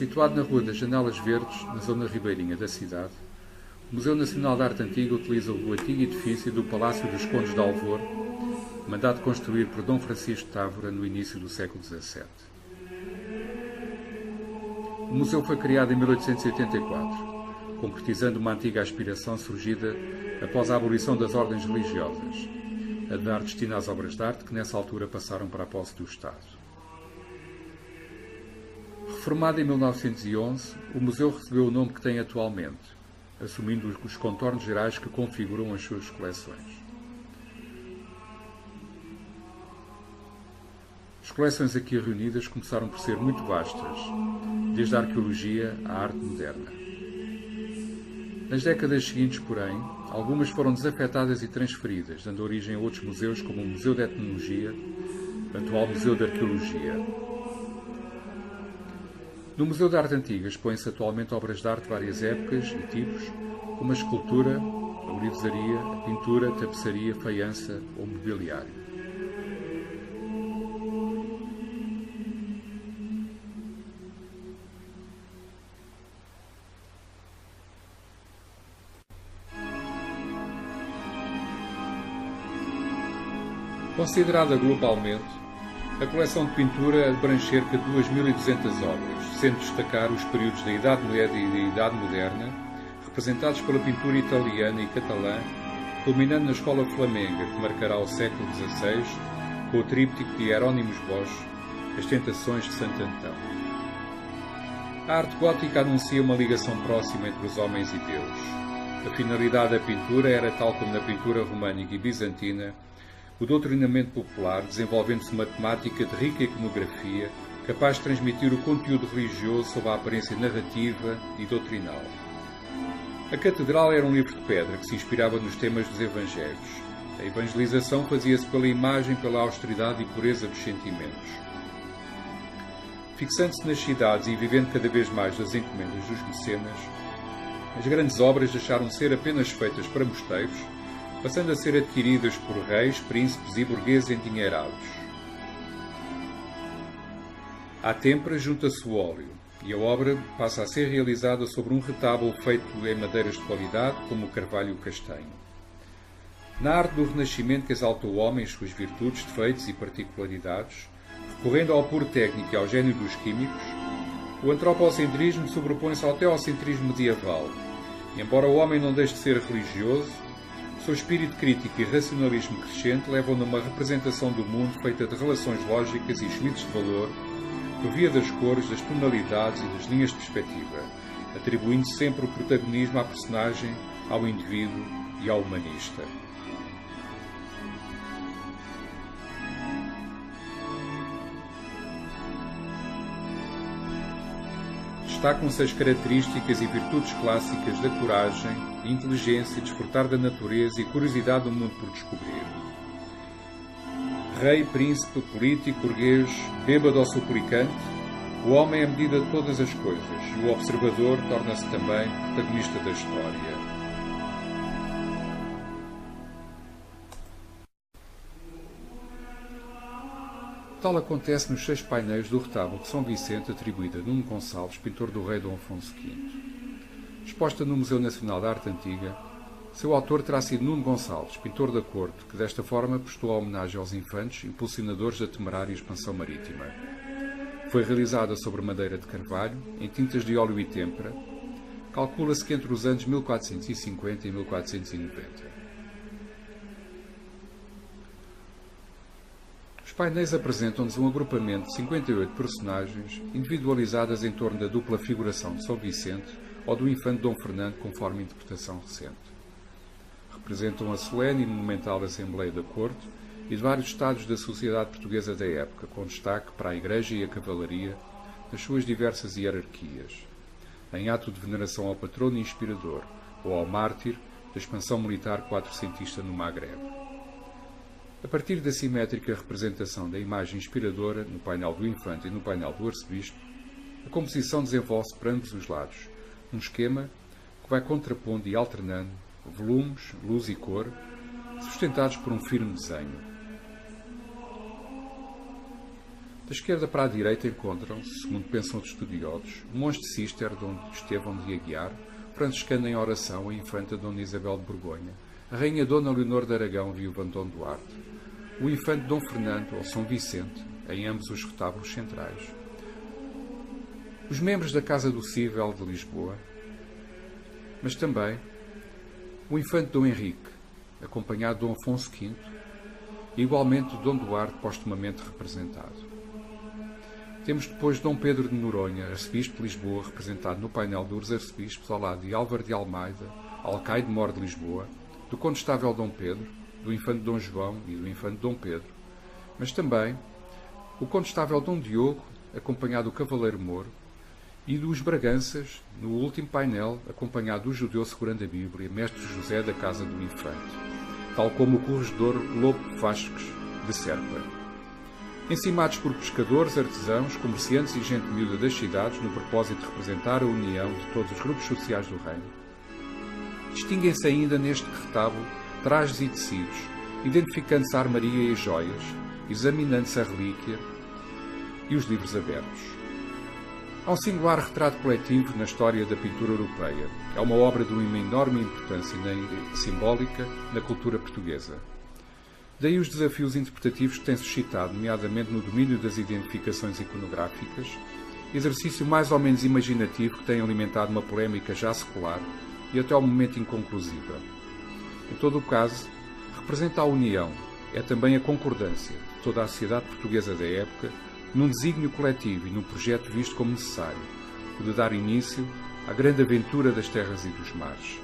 Situado na Rua das Janelas Verdes, na zona ribeirinha da cidade, o Museu Nacional de Arte Antiga utiliza o antigo edifício do Palácio dos Condes de Alvor, mandado construir por Dom Francisco Távora no início do século XVII. O museu foi criado em 1884, concretizando uma antiga aspiração surgida após a abolição das ordens religiosas, a de dar destino às obras de arte que nessa altura passaram para a posse do Estado. Reformado em 1911, o museu recebeu o nome que tem atualmente, assumindo os contornos gerais que configuram as suas coleções. As coleções aqui reunidas começaram por ser muito vastas, desde a arqueologia à arte moderna. Nas décadas seguintes, porém, algumas foram desafetadas e transferidas, dando origem a outros museus como o Museu de Etnologia, o atual Museu de Arqueologia. No Museu de Arte Antiga expõem-se atualmente obras de arte de várias épocas e tipos, como a escultura, a orivesaria, a pintura, a tapeçaria, a faiança ou mobiliário. Considerada globalmente, a coleção de pintura abrange cerca de 2.200 obras, sendo destacar os períodos da Idade Média e da Idade Moderna, representados pela pintura italiana e catalã, culminando na escola flamenga, que marcará o século XVI, com o tríptico de Hieronymus Bosch, As Tentações de Santo Antão. A arte gótica anuncia uma ligação próxima entre os homens e Deus. A finalidade da pintura era, tal como na pintura românica e bizantina, o doutrinamento popular, desenvolvendo-se uma temática de rica iconografia, capaz de transmitir o conteúdo religioso sob a aparência narrativa e doutrinal. A catedral era um livro de pedra que se inspirava nos temas dos evangelhos. A evangelização fazia-se pela imagem, pela austeridade e pureza dos sentimentos. Fixando-se nas cidades e vivendo cada vez mais das encomendas dos mecenas, as grandes obras deixaram de ser apenas feitas para mosteiros, passando a ser adquiridas por reis, príncipes e burgueses endinheirados. À têmpera junta-se o óleo, e a obra passa a ser realizada sobre um retábulo feito em madeiras de qualidade, como o carvalho e o castanho. Na arte do Renascimento, que exalta o homem, as suas virtudes, defeitos e particularidades, recorrendo ao puro técnico e ao gênio dos químicos, o antropocentrismo sobrepõe-se ao teocentrismo medieval, e embora o homem não deixe de ser religioso, seu espírito crítico e racionalismo crescente levam-no a uma representação do mundo feita de relações lógicas e juízos de valor, por via das cores, das tonalidades e das linhas de perspectiva, atribuindo sempre o protagonismo à personagem, ao indivíduo e ao humanista. Destacam-se as características e virtudes clássicas da coragem, inteligência, desfrutar da natureza e curiosidade do mundo por descobrir. Rei, príncipe, político, burguês, bêbado ou suplicante, o homem é a medida de todas as coisas e o observador torna-se também protagonista da história. Tal acontece nos 6 painéis do retábulo de São Vicente, atribuído a Nuno Gonçalves, pintor do rei Dom Afonso V. Exposta no Museu Nacional de Arte Antiga, seu autor terá sido Nuno Gonçalves, pintor da corte, que desta forma prestou a homenagem aos infantes, impulsionadores da temerária expansão marítima. Foi realizada sobre madeira de carvalho, em tintas de óleo e têmpera. Calcula-se que entre os anos 1450 e 1490. Os painéis apresentam-nos um agrupamento de 58 personagens individualizadas em torno da dupla figuração de São Vicente ou do infante Dom Fernando, conforme a interpretação recente. Representam a solene e monumental Assembleia da Corte e de vários estados da sociedade portuguesa da época, com destaque para a Igreja e a Cavalaria nas suas diversas hierarquias, em ato de veneração ao patrono inspirador ou ao mártir da expansão militar quatrocentista no Magrebe. A partir da simétrica representação da imagem inspiradora no painel do infante e no painel do arcebispo, a composição desenvolve-se por ambos os lados, num esquema que vai contrapondo e alternando volumes, luz e cor, sustentados por um firme desenho. Da esquerda para a direita encontram-se, segundo pensam os estudiosos, o monge de Cister, Dom Estevão de Aguiar, franciscano em oração, a infanta Dona Isabel de Borgonha, a rainha Dona Leonor de Aragão, viúva de Dom Duarte, o infante Dom Fernando ou São Vicente, em ambos os retábulos centrais, os membros da Casa do Cível de Lisboa, mas também o infante Dom Henrique, acompanhado de Dom Afonso V, e igualmente Dom Duarte, postumamente representado. Temos depois Dom Pedro de Noronha, arcebispo de Lisboa, representado no painel dos arcebispos, ao lado de Álvaro de Almeida, alcaide mor de Lisboa, do condestável Dom Pedro, do infante Dom João e do infante Dom Pedro, mas também o condestável Dom Diogo, acompanhado do cavaleiro Moro, e dos Braganças, no último painel, acompanhado do judeu segurando a Bíblia, mestre José da Casa do Infante, tal como o corregedor Lobo Vasques de Serpa. Encimados por pescadores, artesãos, comerciantes e gente miúda das cidades, no propósito de representar a união de todos os grupos sociais do reino. Distinguem-se ainda neste retábulo trajes e tecidos, identificando-se a armaria e as joias, examinando-se a relíquia e os livros abertos. Há um singular retrato coletivo na história da pintura europeia. É uma obra de uma enorme importância simbólica na cultura portuguesa. Daí os desafios interpretativos que têm suscitado, nomeadamente no domínio das identificações iconográficas, exercício mais ou menos imaginativo que tem alimentado uma polémica já secular e até ao momento inconclusiva. Em todo o caso, representa a união, é também a concordância de toda a sociedade portuguesa da época num desígnio coletivo e num projeto visto como necessário, o de dar início à grande aventura das terras e dos mares.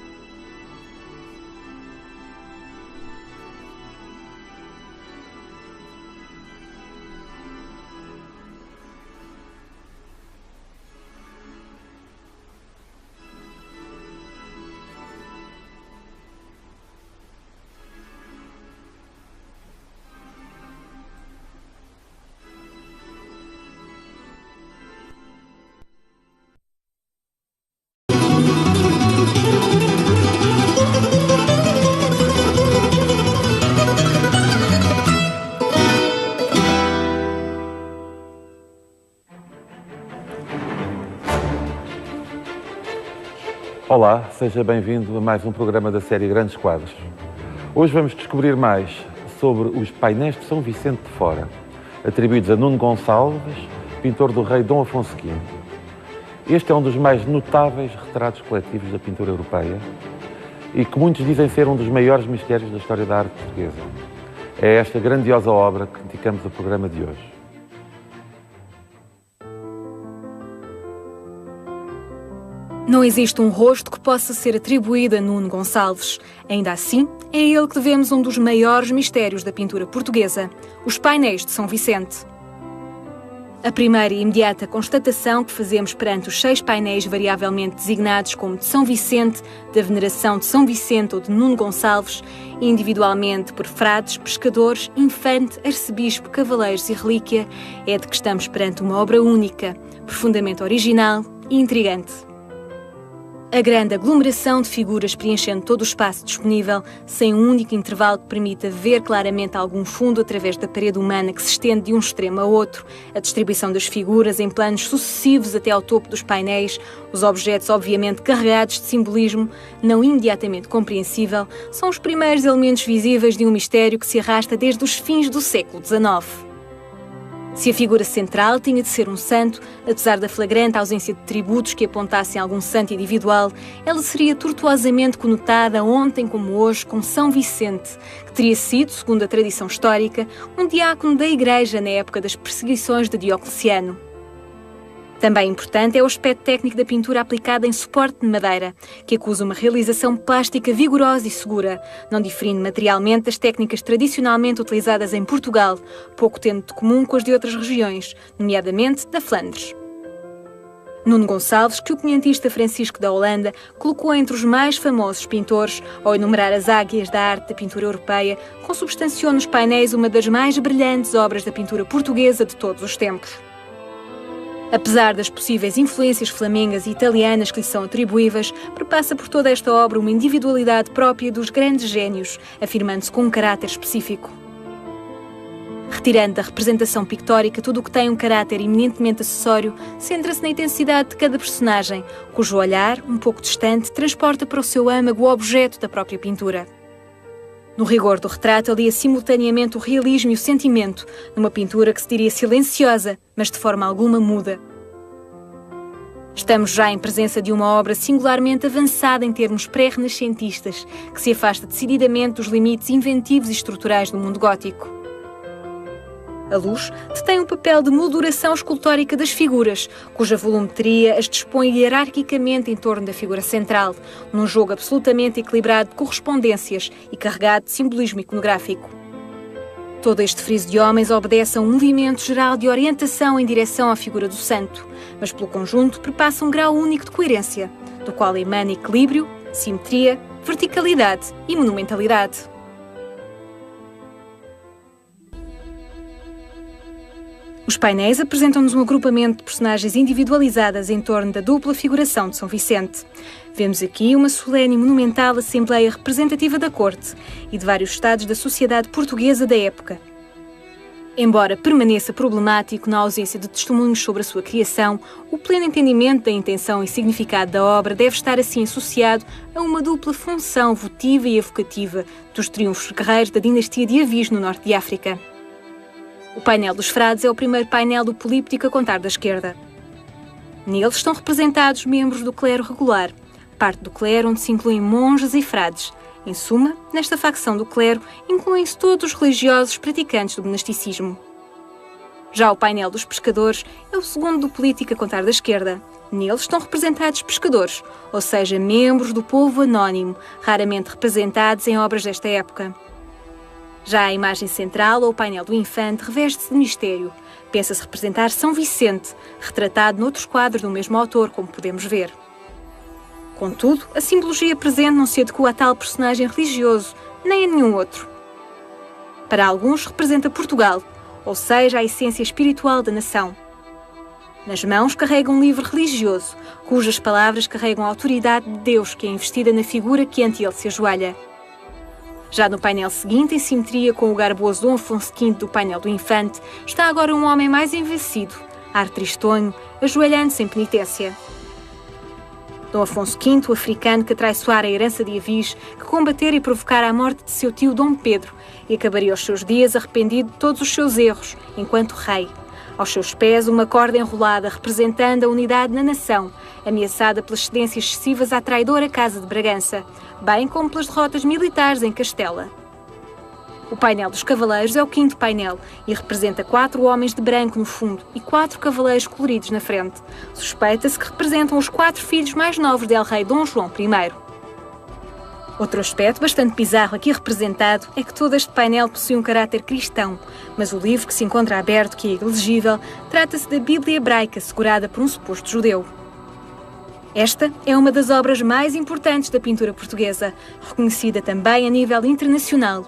Olá, seja bem-vindo a mais um programa da série Grandes Quadros. Hoje vamos descobrir mais sobre os painéis de São Vicente de Fora, atribuídos a Nuno Gonçalves, pintor do rei Dom Afonso V. Este é um dos mais notáveis retratos coletivos da pintura europeia e que muitos dizem ser um dos maiores mistérios da história da arte portuguesa. É esta grandiosa obra que dedicamos ao programa de hoje. Não existe um rosto que possa ser atribuído a Nuno Gonçalves. Ainda assim, é a ele que devemos um dos maiores mistérios da pintura portuguesa, os painéis de São Vicente. A primeira e imediata constatação que fazemos perante os 6 painéis variavelmente designados como de São Vicente, da veneração de São Vicente ou de Nuno Gonçalves, individualmente por frades, pescadores, infante, arcebispo, cavaleiros e relíquia, é de que estamos perante uma obra única, profundamente original e intrigante. A grande aglomeração de figuras preenchendo todo o espaço disponível, sem um único intervalo que permita ver claramente algum fundo através da parede humana que se estende de um extremo a outro, a distribuição das figuras em planos sucessivos até ao topo dos painéis, os objetos obviamente carregados de simbolismo, não imediatamente compreensível, são os primeiros elementos visíveis de um mistério que se arrasta desde os fins do século XIX. Se a figura central tinha de ser um santo, apesar da flagrante ausência de tributos que apontassem a algum santo individual, ela seria tortuosamente conotada ontem como hoje com São Vicente, que teria sido, segundo a tradição histórica, um diácono da Igreja na época das perseguições de Diocleciano. Também importante é o aspecto técnico da pintura aplicada em suporte de madeira, que acusa uma realização plástica vigorosa e segura, não diferindo materialmente das técnicas tradicionalmente utilizadas em Portugal, pouco tendo de comum com as de outras regiões, nomeadamente da Flandres. Nuno Gonçalves, que o quinhentista Francisco da Holanda colocou entre os mais famosos pintores, ao enumerar as águias da arte da pintura europeia, consubstanciou nos painéis uma das mais brilhantes obras da pintura portuguesa de todos os tempos. Apesar das possíveis influências flamengas e italianas que lhe são atribuíveis, perpassa por toda esta obra uma individualidade própria dos grandes génios, afirmando-se com um caráter específico. Retirando da representação pictórica tudo o que tem um caráter eminentemente acessório, centra-se na intensidade de cada personagem, cujo olhar, um pouco distante, transporta para o seu âmago o objeto da própria pintura. No rigor do retrato, alia simultaneamente o realismo e o sentimento, numa pintura que se diria silenciosa, mas de forma alguma muda. Estamos já em presença de uma obra singularmente avançada em termos pré-renascentistas, que se afasta decididamente dos limites inventivos e estruturais do mundo gótico. A luz detém um papel de molduração escultórica das figuras, cuja volumetria as dispõe hierarquicamente em torno da figura central, num jogo absolutamente equilibrado de correspondências e carregado de simbolismo iconográfico. Todo este friso de homens obedece a um movimento geral de orientação em direção à figura do santo, mas pelo conjunto perpassa um grau único de coerência, do qual emana equilíbrio, simetria, verticalidade e monumentalidade. Os painéis apresentam-nos um agrupamento de personagens individualizadas em torno da dupla figuração de São Vicente. Vemos aqui uma solene e monumental assembleia representativa da corte e de vários estados da sociedade portuguesa da época. Embora permaneça problemático na ausência de testemunhos sobre a sua criação, o pleno entendimento da intenção e significado da obra deve estar assim associado a uma dupla função votiva e evocativa dos triunfos guerreiros da dinastia de Avis no norte de África. O painel dos frades é o primeiro painel do políptico a contar da esquerda. Neles estão representados membros do clero regular, parte do clero onde se incluem monges e frades. Em suma, nesta facção do clero incluem-se todos os religiosos praticantes do monasticismo. Já o painel dos pescadores é o segundo do políptico a contar da esquerda. Neles estão representados pescadores, ou seja, membros do povo anónimo, raramente representados em obras desta época. Já a imagem central, ou o painel do infante, reveste-se de mistério. Pensa-se representar São Vicente, retratado noutros quadros do mesmo autor, como podemos ver. Contudo, a simbologia presente não se adequa a tal personagem religioso, nem a nenhum outro. Para alguns, representa Portugal, ou seja, a essência espiritual da nação. Nas mãos carrega um livro religioso, cujas palavras carregam a autoridade de Deus que é investida na figura que ante ele se ajoelha. Já no painel seguinte, em simetria com o garboso Dom Afonso V do painel do infante, está agora um homem mais envelhecido, ar tristonho, ajoelhando-se em penitência. Dom Afonso V, o africano que atraiçoara a herança de Avis, que combatera e provocara a morte de seu tio Dom Pedro, e acabaria os seus dias arrependido de todos os seus erros, enquanto rei. Aos seus pés, uma corda enrolada representando a unidade na nação, ameaçada pelas cedências excessivas à traidora Casa de Bragança, bem como pelas derrotas militares em Castela. O painel dos cavaleiros é o quinto painel e representa 4 homens de branco no fundo e 4 cavaleiros coloridos na frente. Suspeita-se que representam os 4 filhos mais novos del rei Dom João I. Outro aspecto bastante bizarro aqui representado é que todo este painel possui um caráter cristão, mas o livro que se encontra aberto, que é ilegível, trata-se da Bíblia hebraica segurada por um suposto judeu. Esta é uma das obras mais importantes da pintura portuguesa, reconhecida também a nível internacional.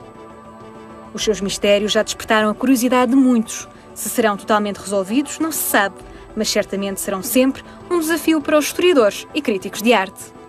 Os seus mistérios já despertaram a curiosidade de muitos. Se serão totalmente resolvidos, não se sabe, mas certamente serão sempre um desafio para os historiadores e críticos de arte.